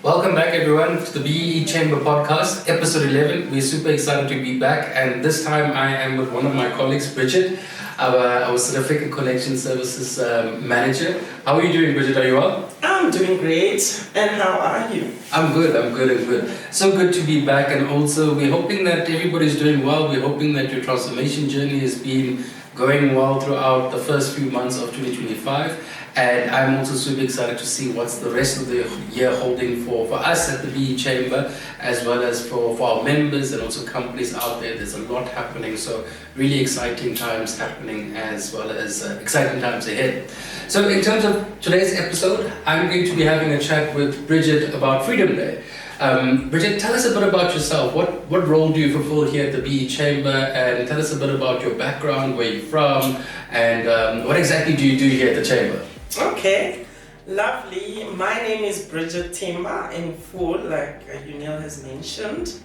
Welcome back, everyone, to the BE Chamber podcast, episode 11. We're super excited to be back, and this time I am with one of my colleagues, Bridget, our South African Collection Services manager. How are you doing, Bridget? Are you well? I'm doing great. And how are you? I'm good. So good to be back, and also we're hoping that everybody's doing well. We're hoping that your transformation journey has been going well throughout the first few months of 2025. And I'm also super excited to see what's the rest of the year holding for us at the BE Chamber, as well as for our members and also companies out there. There's a lot happening, so really exciting times happening, as well as exciting times ahead. So in terms of today's episode, I'm going to be having a chat with Bridget about Freedom Day. Bridget, tell us a bit about yourself. What role do you fulfill here at the BE Chamber? And tell us a bit about your background, where you're from, and what exactly do you do here at the Chamber? Okay, lovely. My name is Bridget Themba in full, like Unil has mentioned.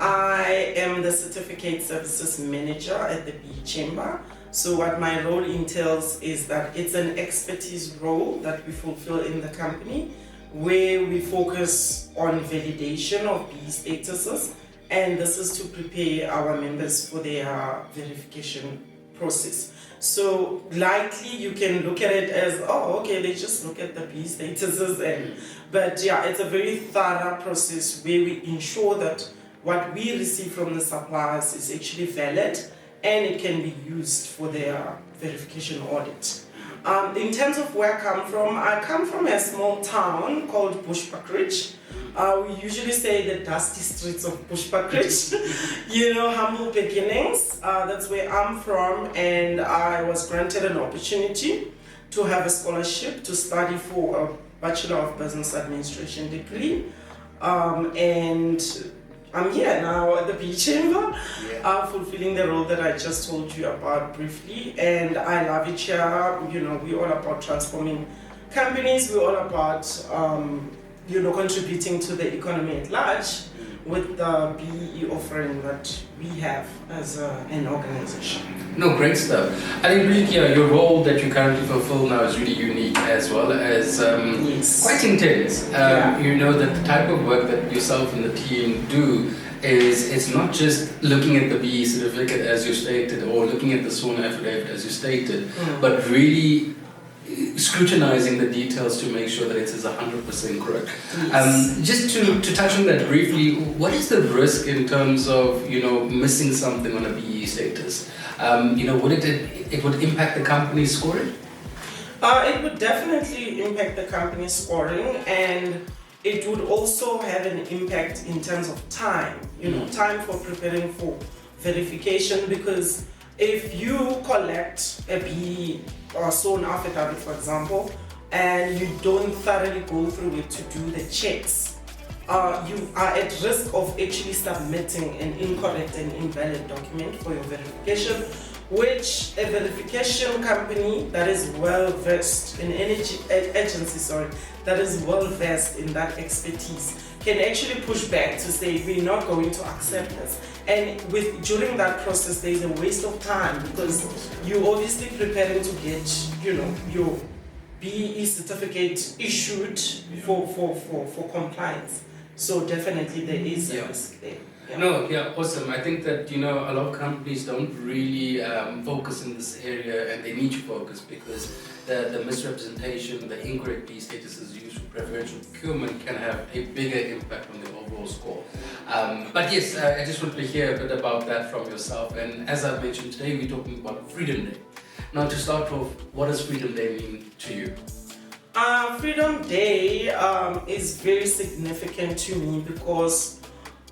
I am the Certificate Services Manager at the BE Chamber. So what my role entails is that it's an expertise role that we fulfill in the company, where we focus on validation of BE statuses, and this is to prepare our members for their verification process. So likely you can look at it as, oh, okay, they just look at the BE statuses, but yeah, it's a very thorough process where we ensure that what we receive from the suppliers is actually valid and it can be used for their verification audit. In terms of where I come from a small town called Bushbuckridge. We usually say the dusty streets of Bushbuckridge, humble beginnings. That's where I'm from, and I was granted an opportunity to have a scholarship to study for a Bachelor of Business Administration degree. And I'm here now at the BE Chamber, fulfilling the role that I just told you about briefly, and I love it here. We're all about transforming companies, we're all about contributing to the economy at large with the BE offering that we have as an organization. No, great stuff. I think really, your role that you currently fulfill now is really unique, as well as quite intense. You know that the type of work that yourself and the team do is, it's not just looking at the BE certificate as you stated, or looking at the sworn affidavit as you stated, but really scrutinizing the details to make sure that it is 100% correct. Yes. Just to touch on that briefly, what is the risk in terms of missing something on a BE status? Would it would impact the company's scoring? It would definitely impact the company's scoring, and it would also have an impact in terms of time. Time for preparing for verification, because if you collect a BE or sworn affidavit, for example, and you don't thoroughly go through it to do the checks, you are at risk of actually submitting an incorrect and invalid document for your verification, which a verification company that is well versed in that is well versed in that expertise can actually push back to say, we're not going to accept this. And during that process, there is a waste of time, because you're obviously preparing to get, your BE certificate issued for compliance. So definitely there is a risk there. Awesome. I think that a lot of companies don't really focus in this area, and they need to focus, because the misrepresentation, the incorrect BE statuses used for preferential procurement can have a bigger impact on the overall score. But yes, I just want to hear a bit about that from yourself. And as I've mentioned, today we're talking about Freedom Day. Now, to start off, what does Freedom Day mean to you? Freedom Day is very significant to me, because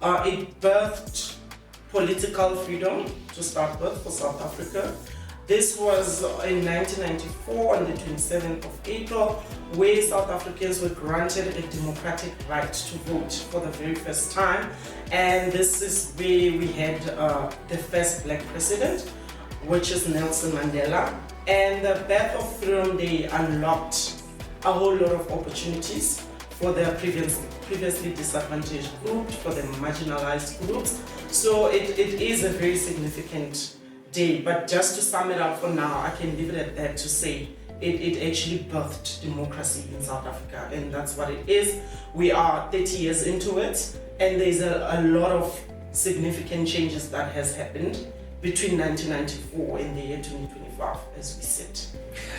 it birthed political freedom to start with for South Africa. This was in 1994 on the 27th of April, where South Africans were granted a democratic right to vote for the very first time. And this is where we had the first black president, which is Nelson Mandela. And the birth of Freedom Day unlocked a whole lot of opportunities for the previously disadvantaged groups, for the marginalized groups. So it is a very significant day. But just to sum it up for now, I can leave it at that to say it actually birthed democracy in South Africa, and that's what it is. We are 30 years into it, and there's a lot of significant changes that has happened between 1994 and the year 2025 as we sit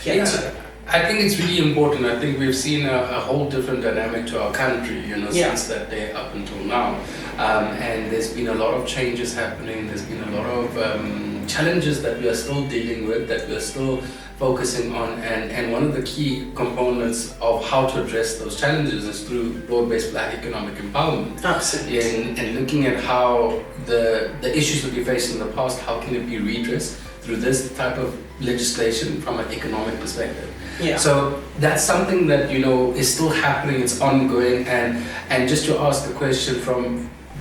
here today. I think it's really important. I think we've seen a whole different dynamic to our country, since that day up until now. And there's been a lot of changes happening. There's been a lot of challenges that we are still dealing with, that we are still focusing on. And one of the key components of how to address those challenges is through broad-based Black economic empowerment. Absolutely. And looking at how the issues that we faced in the past, how can it be redressed through this type of legislation from an economic perspective. Yeah. So that's something that is still happening. It's ongoing, and just to ask the question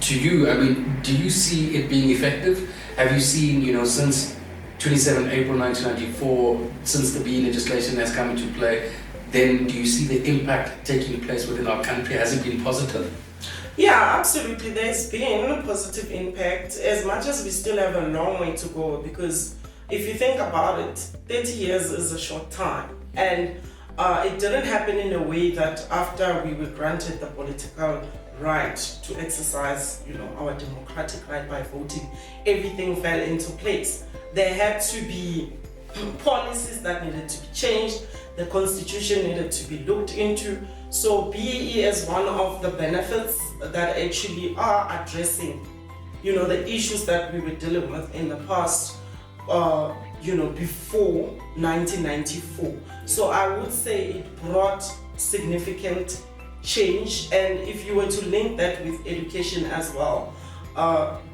to you, I mean, do you see it being effective? Have you seen since 27 April 1994, since the BE legislation has come into play, then do you see the impact taking place within our country? Has it been positive? Yeah, absolutely. There's been a positive impact, as much as we still have a long way to go, because if you think about it, 30 years is a short time. And it didn't happen in a way that after we were granted the political right to exercise, our democratic right by voting, everything fell into place. There had to be policies that needed to be changed. The constitution needed to be looked into. So BEE is one of the benefits that actually are addressing, the issues that we were dealing with in the past, before 1994. So I would say it brought significant change. And if you were to link that with education as well,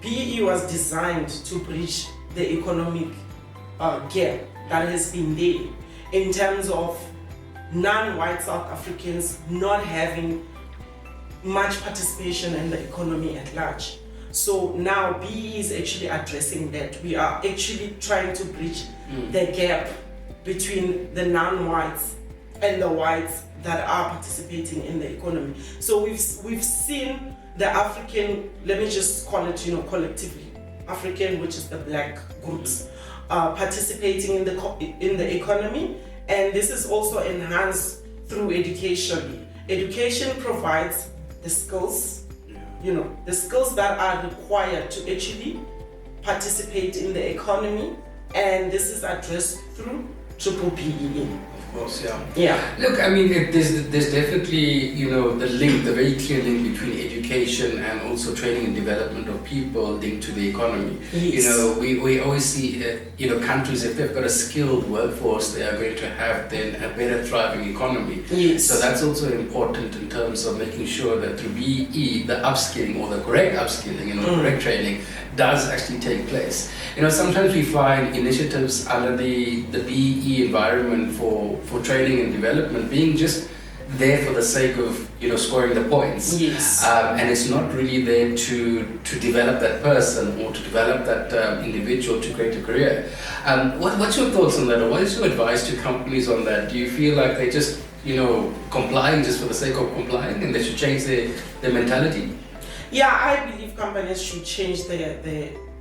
BEE was designed to bridge the economic gap that has been there in terms of non-white South Africans not having much participation in the economy at large. So now BEE is actually addressing that. We are actually trying to bridge the gap between the non-whites and the whites that are participating in the economy. So we've seen the African, let me just call it, collectively, African, which is the Black groups, participating in the economy, and this is also enhanced through education. Education provides the skills, the skills that are required to actually participate in the economy, and this is addressed through triple BEE. Of course, yeah. Yeah. Look, I mean, there's definitely, the very clear link between education and also training and development of people linked to the economy. Yes. We always see, countries, if they've got a skilled workforce, they are going to have then a better thriving economy. Yes. So that's also important in terms of making sure that through BEE, the upskilling or the correct upskilling, correct training does actually take place. Sometimes we find initiatives under the BEE environment for training and development being just there for the sake of scoring the points. Yes. And it's not really there to develop that person or to develop that individual to create a career. What's your thoughts on that, or what is your advice to companies on that? Do you feel like they just complying just for the sake of complying, and they should change their mentality? Yeah, I believe companies should change their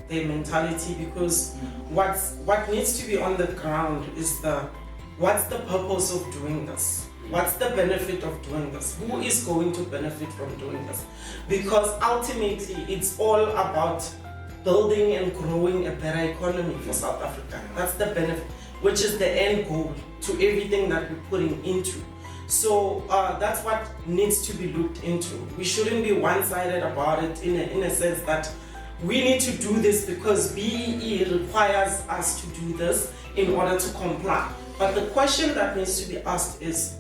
mentality, because what needs to be on the ground is what's the purpose of doing this? What's the benefit of doing this? Who is going to benefit from doing this? Because ultimately it's all about building and growing a better economy for South Africa. That's the benefit, which is the end goal to everything that we're putting into. So that's what needs to be looked into. We shouldn't be one-sided about it in a sense that we need to do this because BEE requires us to do this in order to comply. But the question that needs to be asked is,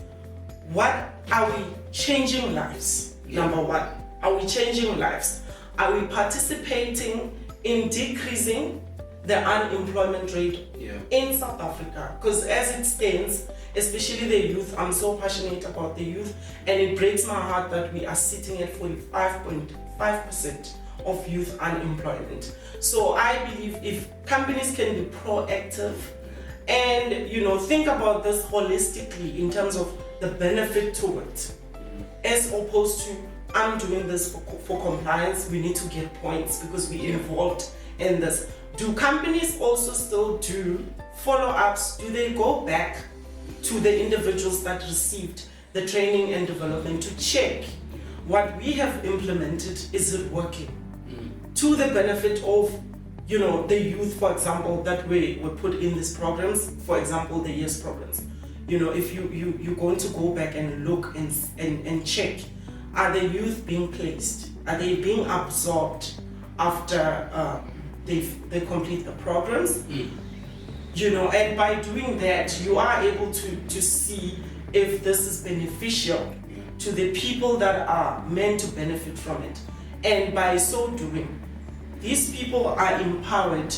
what are we changing lives? Number one, are we changing lives? Are we participating in decreasing the unemployment rate in South Africa? Because as it stands, especially the youth, I'm so passionate about the youth, and it breaks my heart that we are sitting at 45.5% of youth unemployment. So I believe if companies can be proactive and think about this holistically in terms of the benefit to it, as opposed to I'm doing this for compliance, we need to get points because we're involved in this. Do companies also still do follow-ups? Do they go back to the individuals that received the training and development to check what we have implemented, is it working? To the benefit of, you know, the youth, for example, that were put in these programs, for example, the years programs. You know, if you're going to go back and look and check, are the youth being placed? Are they being absorbed after they complete the programs? You know, and by doing that, you are able to see if this is beneficial to the people that are meant to benefit from it. And by so doing, these people are empowered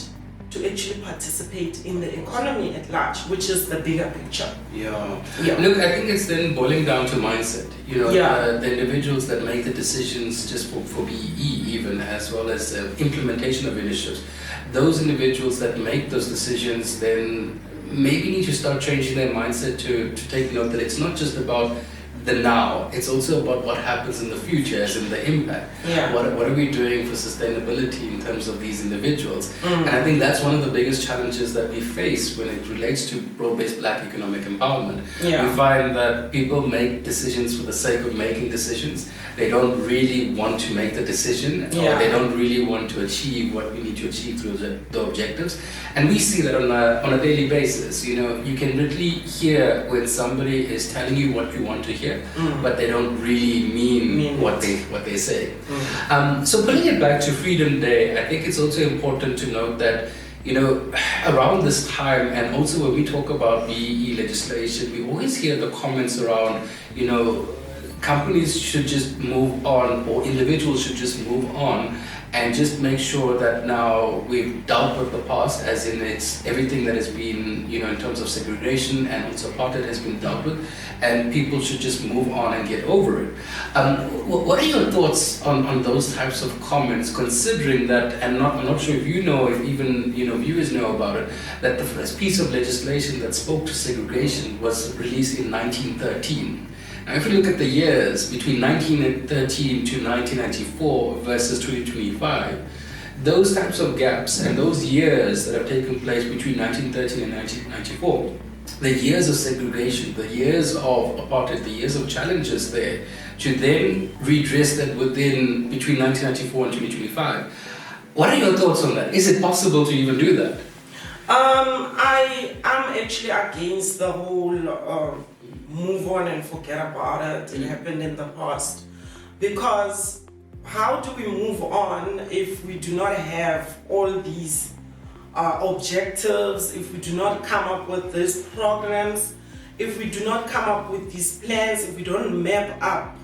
to actually participate in the economy at large, which is the bigger picture. Yeah. Look, I think it's then boiling down to mindset. You know, the individuals that make the decisions just for BEE even, as well as the implementation of initiatives. Those individuals that make those decisions then maybe need to start changing their mindset to take note that it's not just about the now, it's also about what happens in the future, as in the impact. What are we doing for sustainability in terms of these individuals? And I think that's one of the biggest challenges that we face when it relates to broad-based Black economic empowerment. We find that people make decisions for the sake of making decisions. They don't really want to make the decision, or they don't really want to achieve what we need to achieve through the objectives. And we see that on a daily basis. You know, you can really hear when somebody is telling you what you want to hear, but they don't really mean what they say. So putting it back to Freedom Day, I think it's also important to note that, you know, around this time, and also when we talk about BEE legislation, we always hear the comments around, you know, companies should just move on, or individuals should just move on and just make sure that now we've dealt with the past, as in it's everything that has been, you know, in terms of segregation and also apartheid has been dealt with, and people should just move on and get over it. What are your thoughts on those types of comments, considering that, and I'm not sure if you know, if even, you know, viewers know about it, that the first piece of legislation that spoke to segregation was released in 1913. Now, if you look at the years between 1913 to 1994 versus 2025, those types of gaps and those years that have taken place between 1913 and 1994, the years of segregation, the years of apartheid, the years of challenges there, to then redress that within between 1994 and 2025. What are your thoughts on that? Is it possible to even do that? I am actually against the whole move on and forget about it. It happened in the past. Because how do we move on if we do not have all these objectives, if we do not come up with these programs, if we do not come up with these plans, if we don't map up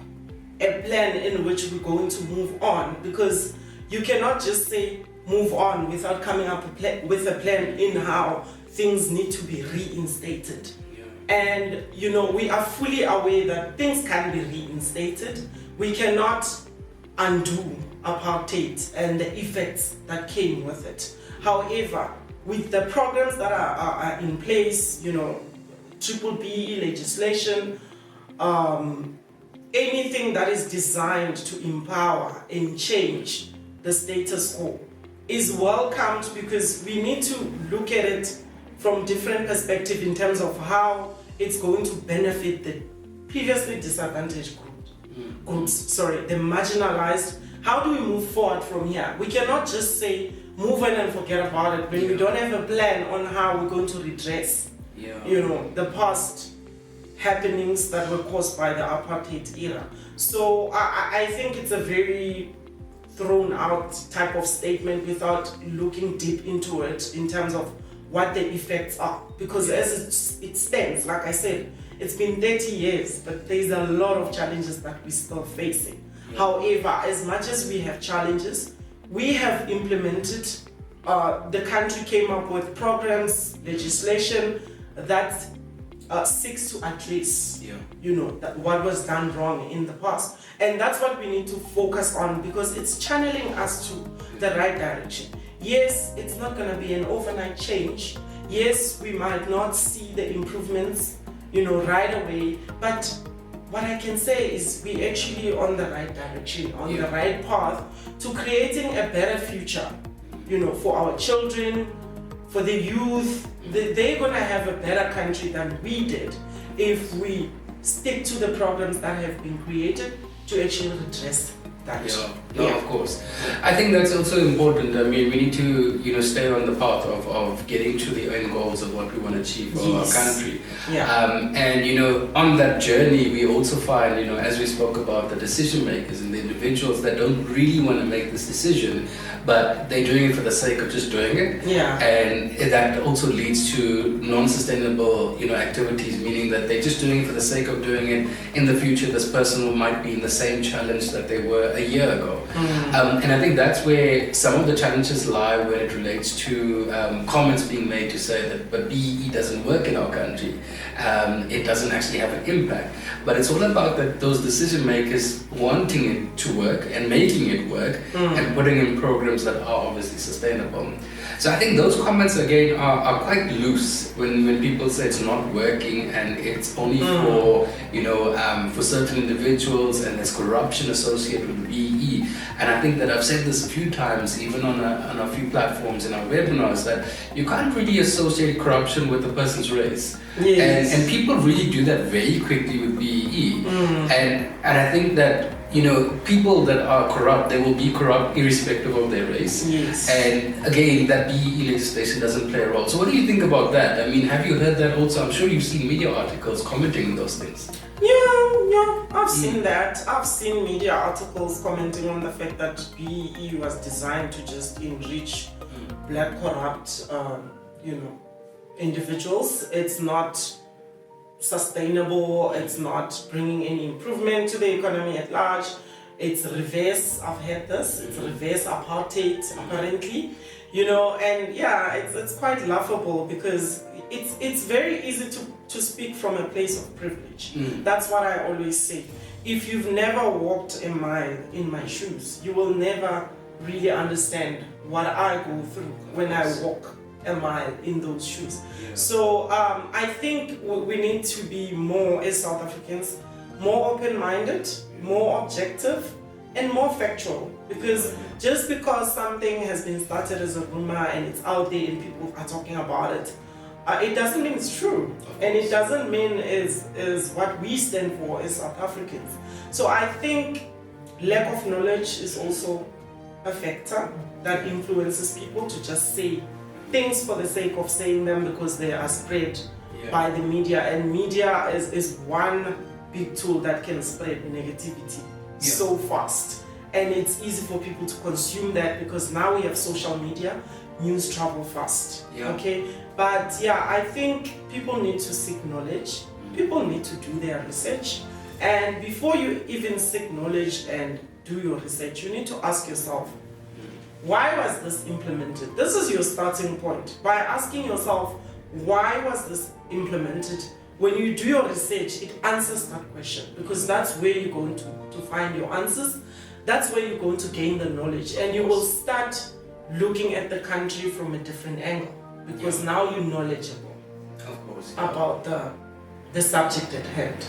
a plan in which we're going to move on? Because you cannot just say move on without coming up with a plan in how things need to be reinstated. And, you know, we are fully aware that things can be reinstated. We cannot undo apartheid and the effects that came with it. However, with the programs that are in place, you know, BEE legislation, anything that is designed to empower and change the status quo is welcomed, because we need to look at it from different perspectives in terms of how it's going to benefit the previously disadvantaged groups, the marginalized. How do we move forward from here? We cannot just say move on and forget about it when we don't have a plan on how we're going to redress, you know, the past happenings that were caused by the apartheid era. So I think it's a very thrown out type of statement without looking deep into it in terms of what the effects are. Because as it stands, like I said, it's been 30 years, but there's a lot of challenges that we're still facing. However, as much as we have challenges, we have implemented, the country came up with programs, legislation that seeks to address, you know, that what was done wrong in the past. And that's what we need to focus on, because it's channeling us to the right direction. Yes, it's not going to be an overnight change. Yes, we might not see the improvements, you know, right away. But what I can say is we actually on the right direction, on the right path to creating a better future, you know, for our children, for the youth. They're going to have a better country than we did if we stick to the problems that have been created to actually redress that. Of course. I think that's also important. I mean, we need to, stay on the path of getting to the end goals of what we want to achieve for our country. And, on that journey, we also find, as we spoke about the decision makers and the individuals that don't really want to make this decision, but they're doing it for the sake of just doing it. And that also leads to non-sustainable, activities, meaning that they're just doing it for the sake of doing it. In the future, this person might be in the same challenge that they were a year ago. And I think that's where some of the challenges lie when it relates to comments being made to say that but BEE doesn't work in our country. It doesn't actually have an impact. But it's all about those decision makers wanting it to work and making it work and putting in programs that are obviously sustainable. So I think those comments again are quite loose when people say it's not working and it's only for certain individuals and there's corruption associated with BEE. And I think that I've said this a few times, even on a few platforms in our webinars, that you can't really associate corruption with a person's race. And people really do that very quickly with BEE. And I think that people that are corrupt, they will be corrupt irrespective of their race. And again, that BEE legislation doesn't play a role. So what do you think about that? I mean, have you heard that also? I'm sure you've seen media articles commenting on those things. I've seen that. I've seen media articles commenting on the fact that BEE was designed to just enrich black corrupt, individuals. It's not sustainable. It's not bringing any improvement to the economy at large. It's reverse. I've heard this. It's reverse apartheid, apparently. And it's quite laughable because it's very easy to speak from a place of privilege. That's what I always say. If you've never walked a mile in my shoes, you will never really understand what I go through when I walk a mile in those shoes. So I think we need to be more, as South Africans, more open-minded, more objective, and more factual. Because just because something has been started as a rumor and it's out there and people are talking about it, it doesn't mean it's true. And it doesn't mean is what we stand for as South Africans. So I think lack of knowledge is also a factor that influences people to just say things for the sake of saying them because they are spread by the media. And media is one big tool that can spread negativity so fast. And it's easy for people to consume that because now we have social media, news travel fast. Okay? But I think people need to seek knowledge. People need to do their research. And before you even seek knowledge and do your research, you need to ask yourself, why was this implemented? This is your starting point. By asking yourself, why was this implemented? When you do your research, it answers that question because that's where you're going to find your answers. That's where you're going to gain the knowledge and you will start looking at the country from a different angle because now you're knowledgeable about the subject at hand.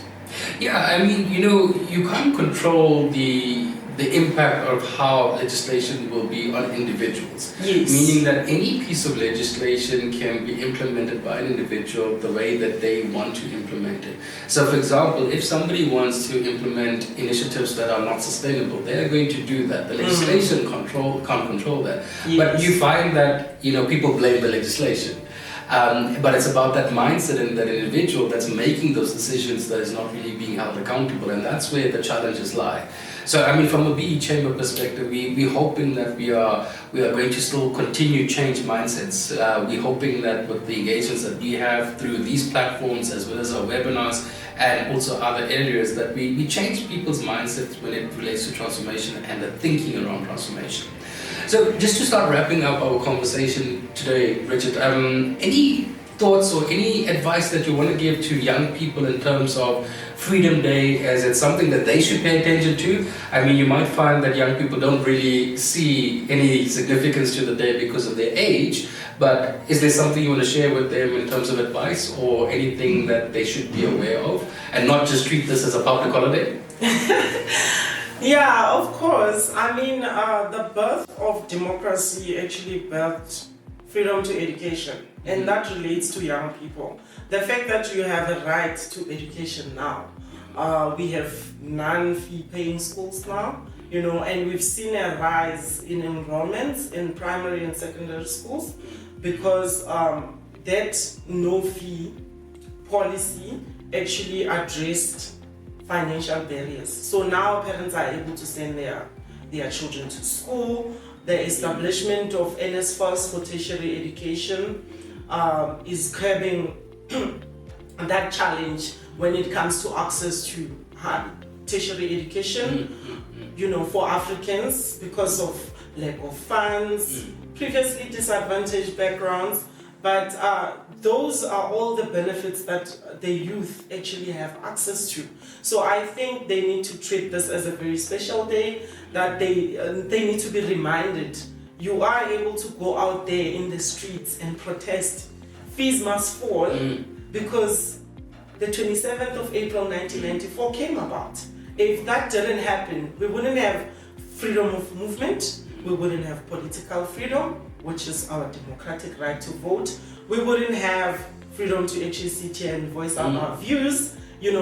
I mean, you can't control the impact of how legislation will be on individuals. Meaning that any piece of legislation can be implemented by an individual the way that they want to implement it. So for example, if somebody wants to implement initiatives that are not sustainable, they are going to do that. The legislation can't control that. But you find that people blame the legislation. But it's about that mindset and that individual that's making those decisions that is not really being held accountable, and that's where the challenges lie. So, I mean, from a BE Chamber perspective, we're hoping that we are going to still continue change mindsets. We're hoping that with the engagements that we have through these platforms as well as our webinars and also other areas, that we change people's mindsets when it relates to transformation and the thinking around transformation. So just to start wrapping up our conversation today, Bridget, any thoughts or any advice that you want to give to young people in terms of Freedom Day? Is it something that they should pay attention to? I mean, you might find that young people don't really see any significance to the day because of their age, but is there something you want to share with them in terms of advice or anything that they should be aware of and not just treat this as a public holiday? Yeah, of course. I mean, the birth of democracy actually birthed freedom to education, and that relates to young people. The fact that you have a right to education now, we have non-fee paying schools now, and we've seen a rise in enrollments in primary and secondary schools because that no fee policy actually addressed financial barriers. So now parents are able to send their children to school. The establishment of NSFAS for tertiary education is curbing that challenge when it comes to access to tertiary education, for Africans because of lack of funds, previously disadvantaged backgrounds. But those are all the benefits that the youth actually have access to. So I think they need to treat this as a very special day, that they need to be reminded, you are able to go out there in the streets and protest. Fees must fall because the 27th of April 1994 came about. If that didn't happen, we wouldn't have freedom of movement, we wouldn't have political freedom, which is our democratic right to vote. We wouldn't have freedom to actually sit here and voice out our views,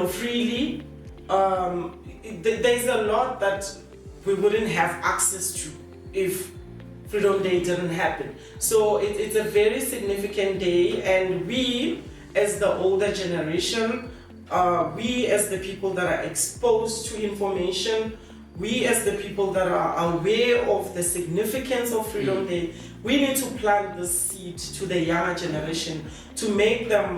freely. There's a lot that we wouldn't have access to if Freedom Day didn't happen. So it's a very significant day, and we, as the older generation, we as the people that are exposed to information, we as the people that are aware of the significance of Freedom Day, we need to plant the seed to the younger generation to make them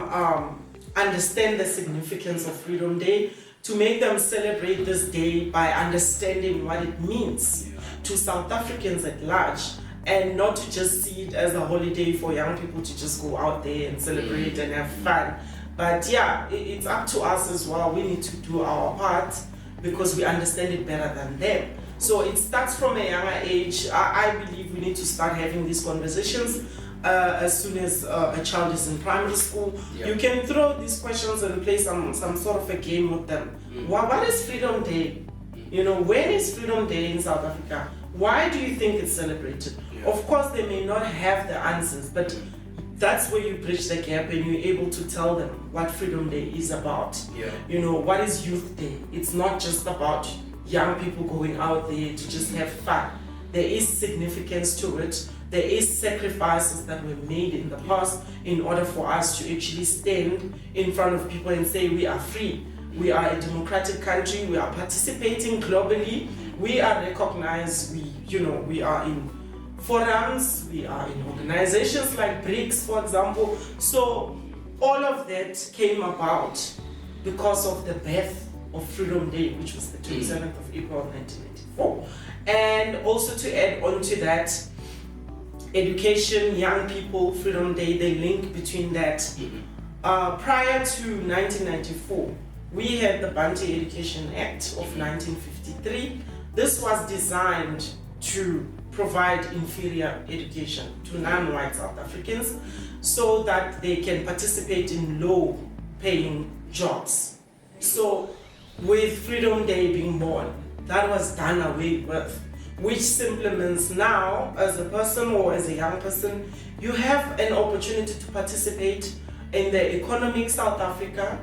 understand the significance of Freedom Day, to make them celebrate this day by understanding what it means to South Africans at large, and not to just see it as a holiday for young people to just go out there and celebrate and have fun. But yeah, it's up to us as well. We need to do our part because we understand it better than them. So it starts from a younger age. I believe we need to start having these conversations as soon as a child is in primary school. You can throw these questions and play some sort of a game with them. What is Freedom Day? When is Freedom Day in South Africa? Why do you think it's celebrated? Of course, they may not have the answers, but that's where you bridge the gap and you're able to tell them what Freedom Day is about. What is Youth Day? It's not just about young people going out there to just have fun. There is significance to it. There is sacrifices that were made in the past in order for us to actually stand in front of people and say we are free. We are a democratic country. We are participating globally. We are recognized. We are in forums. We are in organizations like BRICS, for example. So all of that came about because of the birth of Freedom Day, which was the 27th of April 1994. And also to add on to that, education, young people, Freedom Day, they link between that. Prior to 1994, we had the Bantu Education Act of 1953. This was designed to provide inferior education to non-white South Africans so that they can participate in low-paying jobs. So with Freedom Day being born, that was done away with, which simply means now, as a person or as a young person, you have an opportunity to participate in the economic South Africa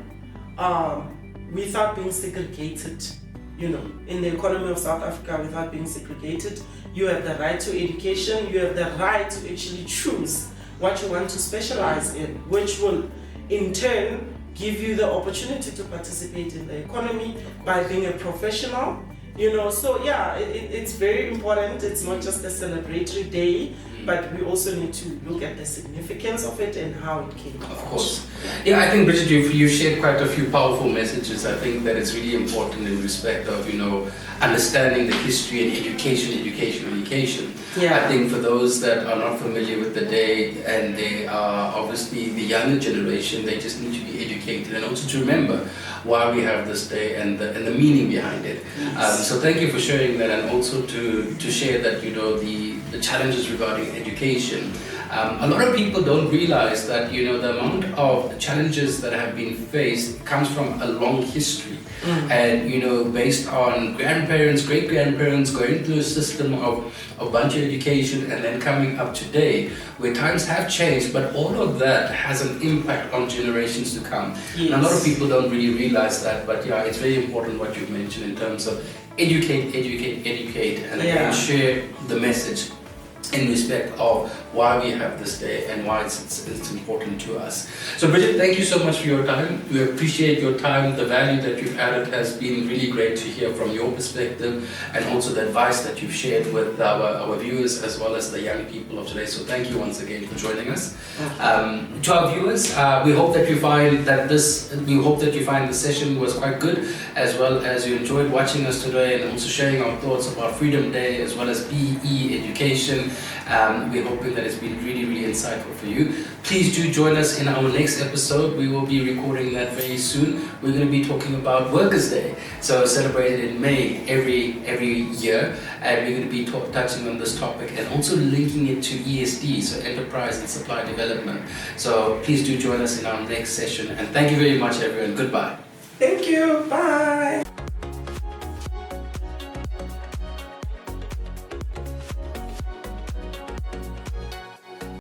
without being segregated. In the economy of South Africa without being segregated. You have the right to education, you have the right to actually choose what you want to specialize in, which will in turn give you the opportunity to participate in the economy by being a professional. So yeah, it's very important. It's not just a celebratory day, but we also need to look at the significance of it and how it came about. Of course. Yeah, I think, Bridget, you've shared quite a few powerful messages. I think that it's really important in respect of, understanding the history and education. Yeah. I think for those that are not familiar with the day and they are obviously the younger generation, they just need to be educated and also to remember why we have this day and the meaning behind it. Yes. So thank you for sharing that, and also to share that the challenges regarding education. A lot of people don't realize that, the amount of challenges that have been faced comes from a long history. And, based on grandparents, great-grandparents going through a system of bunch of education and then coming up today, where times have changed, but all of that has an impact on generations to come. Yes. And a lot of people don't really realize that, but yeah, it's very important what you've mentioned in terms of educate, and again, share the message in respect of why we have this day and why it's important to us. So Bridget, thank you so much for your time. We appreciate your time. The value that you've added has been really great to hear from your perspective, and also the advice that you've shared with our viewers as well as the young people of today. So thank you once again for joining us. To our viewers, we hope that you find the session was quite good, as well as you enjoyed watching us today and also sharing our thoughts about Freedom Day as well as PE education. We're hoping that it's been really, really insightful for you. Please do join us in our next episode. We will be recording that very soon. We're going to be talking about Workers' Day, so celebrated in May every year, and we're going to be touching on this topic and also linking it to ESD, so Enterprise and Supply Development. So please do join us in our next session, and thank you very much, everyone. Goodbye. Thank you. Bye.